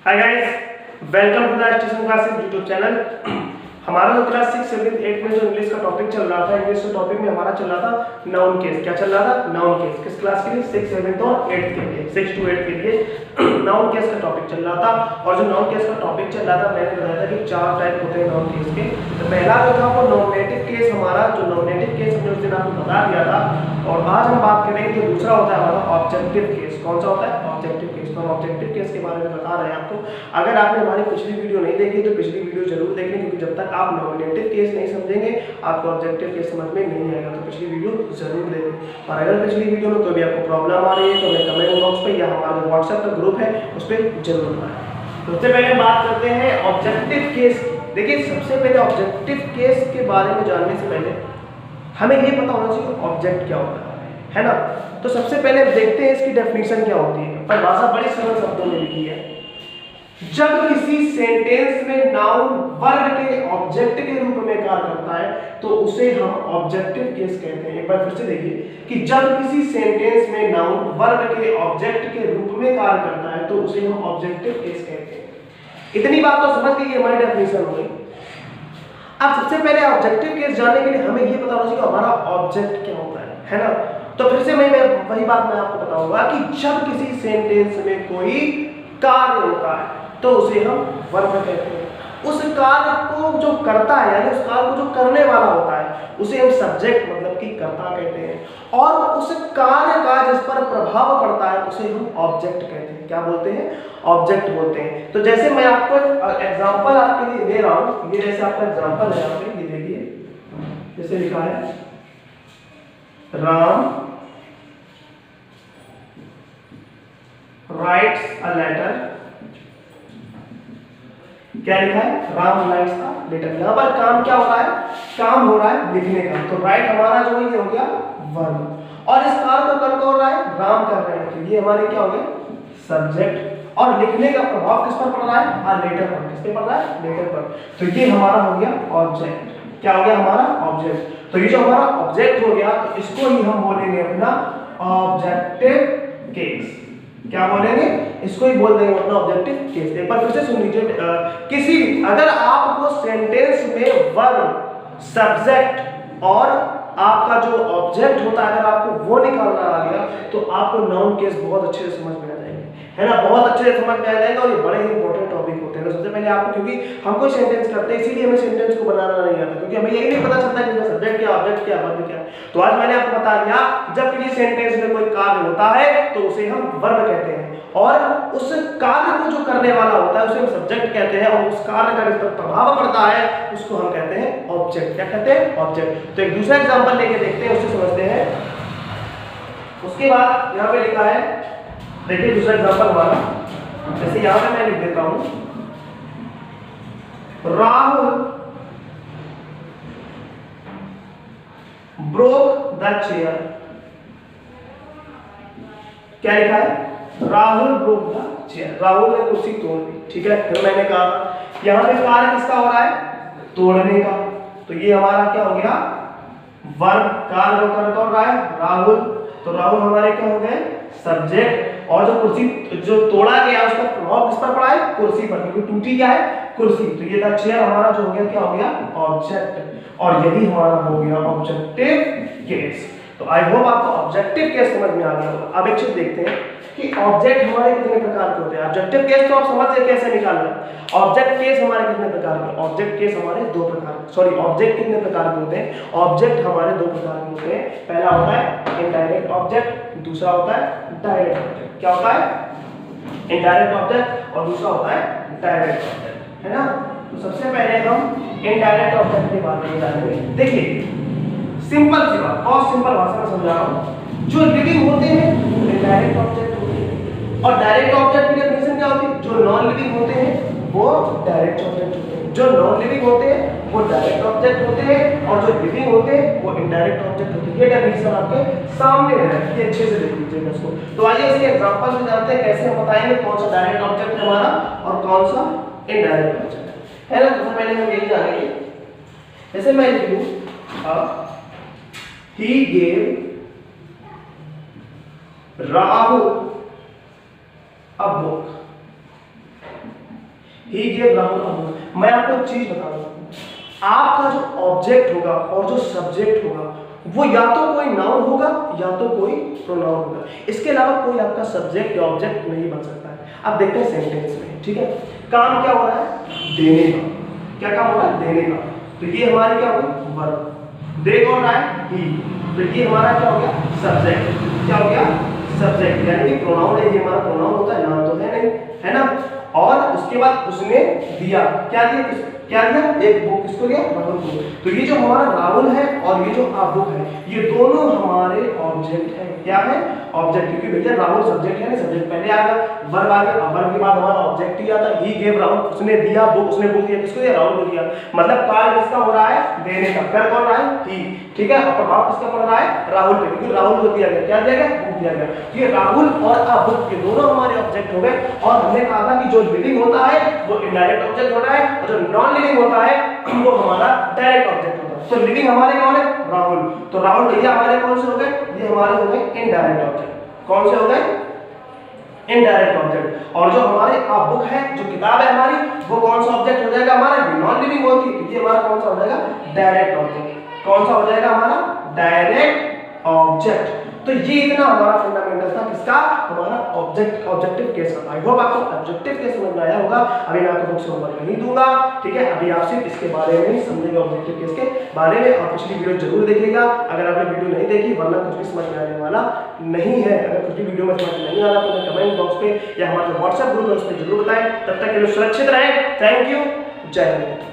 Hi guys, welcome to the station classes YouTube channel. हमारा जो class 6, 7, 8 में जो इंग्लिश का टॉपिक चल रहा था, इंग्लिश के टॉपिक में हमारा चल रहा था नाउन केस। क्या चल रहा था? Noun case. किस क्लास के लिए? 6, 7 और 8 के लिए, 6 to 8 के लिए नाउन केस का टॉपिक चल रहा था। और जो नाउन केस का टॉपिक चल रहा था, मैंने बताया था कि 4 टाइप होते हैं नाउन केस के। तो पहला जो था वो नॉमिनेटिव केस, हमारा जो नॉमिनेटिव केस हमने उस दिन आपको बता दिया था। और आज हम बात करेंगे जो दूसरा होता है हमारा ऑब्जेक्टिव केस। कौन सा होता है? Objective case. तो हम ऑब्जेक्टिव केस के बारे में बता रहे हैं आपको। अगर आपने हमारी पिछली वीडियो नहीं देखी तो पिछली वीडियो जरूर देखें, क्योंकि जब तक आप नॉमिनेटिव केस नहीं समझेंगे आपको ऑब्जेक्टिव केस समझ में नहीं आएगा। तो पिछली वीडियो जरूर देखें। और अगर पिछली वीडियो में कोई भी आपको प्रॉब्लम आ रही है तो हमें कमेंट बॉक्स पे या हमारा जो व्हाट्सएप का ग्रुप है उस पर जरूर बताएं। तो सबसे पहले बात करते हैं ऑब्जेक्टिव केस की। देखिए, सबसे पहले ऑब्जेक्टिव केस के बारे में जानने से पहले हमें ये पता होना चाहिए ऑब्जेक्ट क्या होता है ना। तो सबसे पहले देखते हैं इसकी डेफिनेशन क्या होती है। परिभाषा बड़ी सरल शब्दों में लिखी है। जब किसी सेंटेंस में नाउन वर्ब के ऑब्जेक्ट के रूप में कार्य करता है तो उसे हम ऑब्जेक्टिव केस कहते हैं। एक बार फिर से देखिए कि जब किसी सेंटेंस में नाउन वर्ब के ऑब्जेक्ट के रूप में कार्य करता है तो उसे हम ऑब्जेक्टिव केस कहते हैं। इतनी बात तो समझ गई, हमारी डेफिनेशन हो गई। अब सबसे पहले ऑब्जेक्टिव केस जानने के लिए हमें ये पता होना चाहिए हमारा ऑब्जेक्ट क्या होता है ना। तो फिर से मैं वही बात मैं आपको बताऊंगा कि जब किसी सेंटेंस में कोई कार्य होता है तो उसे हम वर्ब कहते हैं। उस कार्य को जो करता है, यानी उस कार्य को जो करने वाला होता है उसे हम सब्जेक्ट मतलब कि कर्ता कहते हैं। और उस कार्य का जिस पर प्रभाव पड़ता है उसे हम ऑब्जेक्ट कहते हैं। क्या बोलते हैं? ऑब्जेक्ट बोलते हैं। तो जैसे मैं आपको एग्जांपल आपके लिए दे रहा हूं, ये जैसे आपका एग्जांपल है, यहाँ पे ये देखिए जैसे लिखा है राम राइट्स अ लेटर। क्या लिखा है? Ram writes a letter. यहां पर काम क्या हो रहा है? काम हो रहा है लिखने का। तो राइट हमारा जो ये हो गया वर्ब। और इस कार्य को कौन कर रहा है? राम कर रहे हैं। तो ये हमारे क्या हो गए? सब्जेक्ट। और लिखने का प्रभाव किस पर पड़ रहा है? आ लेटर पर। किस पे पड़ रहा है? लेटर पर। तो ये हमारा हो गया ऑब्जेक्ट। क्या हो गया हमारा? ऑब्जेक्ट। तो ये जो हमारा ऑब्जेक्ट हो गया तो इसको ही हम बोलेंगे अपना ऑब्जेक्टिव केस। क्या बोलेंगे? इसको ही बोल देंगे अपना ऑब्जेक्टिव केस। एक बार फिर से सुन लीजिए। किसी भी अगर आपको सेंटेंस में वर्ब, सब्जेक्ट और आपका जो ऑब्जेक्ट होता है अगर आपको वो निकालना आ गया तो आपको नाउन केस बहुत अच्छे से समझ में आ जाएंगे, है ना। बहुत अच्छे से समझ में आ जाएगा। और ये बड़े ही इंपॉर्टेंट टॉपिक होते हैं। तो सबसे पहले आपको, क्योंकि हम कोई सेंटेंस करते हैं इसीलिए हमें सेंटेंस को बनाना नहीं आता, क्योंकि हमें यही नहीं पता चलता कि सब्जेक्ट क्या, ऑब्जेक्ट क्या, वर्ब क्या है। तो आज मैंने आपको बता दिया जब किसी सेंटेंस में कोई कार्य होता है तो उसे हम वर्ब कहते हैं। और उस कार्य को जो करने वाला होता है उसे हम सब्जेक्ट कहते हैं। और उस कार्य का जिस पर प्रभाव पड़ता है उसको हम कहते हैं ऑब्जेक्ट। क्या कहते हैं? ऑब्जेक्ट। तो एक दूसरा एग्जांपल लेके देखते हैं, उससे समझते हैं। उसके बाद यहाँ पे लिखा है, देखिए दूसरा एग्जांपल हमारा, जैसे यहाँ पे मैं लिख देता हूं राहुल ब्रोक द चेयर। क्या लिखा है? Rahul broke the chair. Rahul ने कुर्सी तोड़ दी। ठीक है। फिर मैंने कहा यहां पे कार्य किसका हो रहा है? तोड़ने का। तो ये हमारा क्या हो गया? वर्ब। कार्य कर रहा है राहुल। तो राहुल हमारे क्या हो गए? सब्जेक्ट। और जो कुर्सी जो तोड़ा गया उसका प्रभाव किस पर पड़ा है? कुर्सी पर, क्योंकि टूटी क्या है? कुर्सी। तो ये द चेयर हमारा जो हो गया क्या हो गया? ऑब्जेक्ट। और यही हमारा हो गया ऑब्जेक्टिव केस। तो आई होप आपको ऑब्जेक्टिव केस समझ में आ गया होगा। अब एक चीज देखते हैं कि ऑब्जेक्ट हमारे कितने प्रकार के होते हैं। ऑब्जेक्टिव केस तो आप समझ गए कैसे निकालना। ऑब्जेक्ट केस हमारे कितने प्रकार के? ऑब्जेक्ट केस हमारे दो प्रकार, सॉरी ऑब्जेक्ट कितने प्रकार के होते हैं? ऑब्जेक्ट हमारे दो प्रकार के होते हैं। पहला होता है इनडायरेक्ट ऑब्जेक्ट, दूसरा होता है डायरेक्ट ऑब्जेक्ट। क्या होता है? इनडायरेक्ट ऑब्जेक्ट और दूसरा होता है डायरेक्ट ऑब्जेक्ट, है ना। तो सबसे पहले हम इनडायरेक्ट ऑब्जेक्ट के बारे में जानेंगे। देखिए सिंपल सी बात, बहुत सिंपल भाषा में समझा रहा हूं। जो लिविंग होते हैं वो इनडायरेक्ट ऑब्जेक्ट होते हैं। और डायरेक्ट ऑब्जेक्ट की डेफिनेशन क्या होती है? जो नॉन लिविंग होते हैं वो डायरेक्ट ऑब्जेक्ट होते हैं। जो नॉन लिविंग होते हैं वो डायरेक्ट ऑब्जेक्ट होते हैं। और जो लिविंग होते हैं वो इनडायरेक्ट ऑब्जेक्ट होते हैं। ये डेफिनेशन आपके सामने है, ये अच्छे से देख लीजिएगा इसको। तो आइए इसके एग्जांपल से जानते हैं कैसे हम बताएंगे कौन सा डायरेक्ट ऑब्जेक्ट है हमारा और कौन सा इनडायरेक्ट ऑब्जेक्ट है ना। तो पहले हम यही जानेंगे। जैसे मैं लिखूं he gave Rahul a book। He gave Rahul a book. मैं आपको एक चीज बता दूं, आपका जो ऑब्जेक्ट होगा और जो सब्जेक्ट होगा वो या तो कोई नाउन होगा या तो कोई प्रोनाउन होगा, इसके अलावा कोई आपका सब्जेक्ट या ऑब्जेक्ट नहीं बन सकता है। अब देखते हैं सेंटेंस में, ठीक है। काम क्या हो रहा है, देने का। क्या काम हो रहा है, देने का। तो ये हमारी क्या होगी, वर्ब। दे कौन रहा है, ही। तो ये हमारा क्या हो गया, सब्जेक्ट। क्या हो गया, सब्जेक्ट, यानी कि प्रोनाउन है, ये हमारा प्रोनाउन होता है, नाम तो है नहीं, है ना। और उसके बाद उसने दिया, क्या दिया, क्या दिया, एक बुक। किसको दिया, राहुल को। तो ये जो हमारा राहुल है और ये जो आ बुक है, ये दोनों हमारे ऑब्जेक्ट है। क्या है, ऑब्जेक्ट, क्योंकि भैया राहुल सब्जेक्ट है ना, सब्जेक्ट पहले आ गया, वर्ब आ गया, वर्ब के बाद हमारा ऑब्जेक्ट ही आता है। ही गेव राहुल, उसने दिया बुक, उसने बुक दिया, किसको दिया, राहुल को दिया। मतलब कार्य किसका हो रहा है, देने का। फिर कौन रहा है, ही, ठीक है। और प्रभाव किसका पड़ रहा है, राहुल पे, क्योंकि राहुल को दिया गया, क्या दिया गया, बुक दिया गया। ये राहुल और आ बुक, ये दोनों हमारे ऑब्जेक्ट हो गए। और हमने कहा था कि जो लिविंग होता है वो इनडायरेक्ट ऑब्जेक्ट होता है, और जो नॉन लिविंग होता है वो हमारा डायरेक्ट ऑब्जेक्ट होता है। तो लिविंग हमारे कौन है, राहुल। तो राहुल भैया हमारे कौन से हो गए, ये हमारे हो गए इनडायरेक्ट ऑब्जेक्ट। कौन से हो गए, इनडायरेक्ट ऑब्जेक्ट। और जो हमारे बुक है, जो किताब है हमारी, वो कौन सा ऑब्जेक्ट हो जाएगा हमारा, नॉन लिविंग होती है, तो ये हमारा कौन सा हो जाएगा, डायरेक्ट ऑब्जेक्ट। कौन सा हो जाएगा हमारा, डायरेक्ट ऑब्जेक्ट। तो ये इतना हमारा फंडामेंटल था किसका, हमारा ऑब्जेक्टिव केस का। आई होप आपको ऑब्जेक्टिव केस समझ में आया होगा। अभी मैं आपको बुक से होमवर्क नहीं दूंगा, ठीक है। अभी आप सिर्फ इसके बारे में ही समझेंगे, ऑब्जेक्टिव केस के बारे में। और पिछली वीडियो जरूर देखिएगा अगर आपने वीडियो नहीं देखी, वरना कुछ भी समझ में आने वाला नहीं है। अगर कुछ भी वीडियो में समझ नहीं आ रहा तो कमेंट बॉक्स पे या हमारा जो व्हाट्सएप ग्रुप है उस पर जरूर बताएं। तब तक के लिए सुरक्षित रहें। थैंक यू, जय हिंद।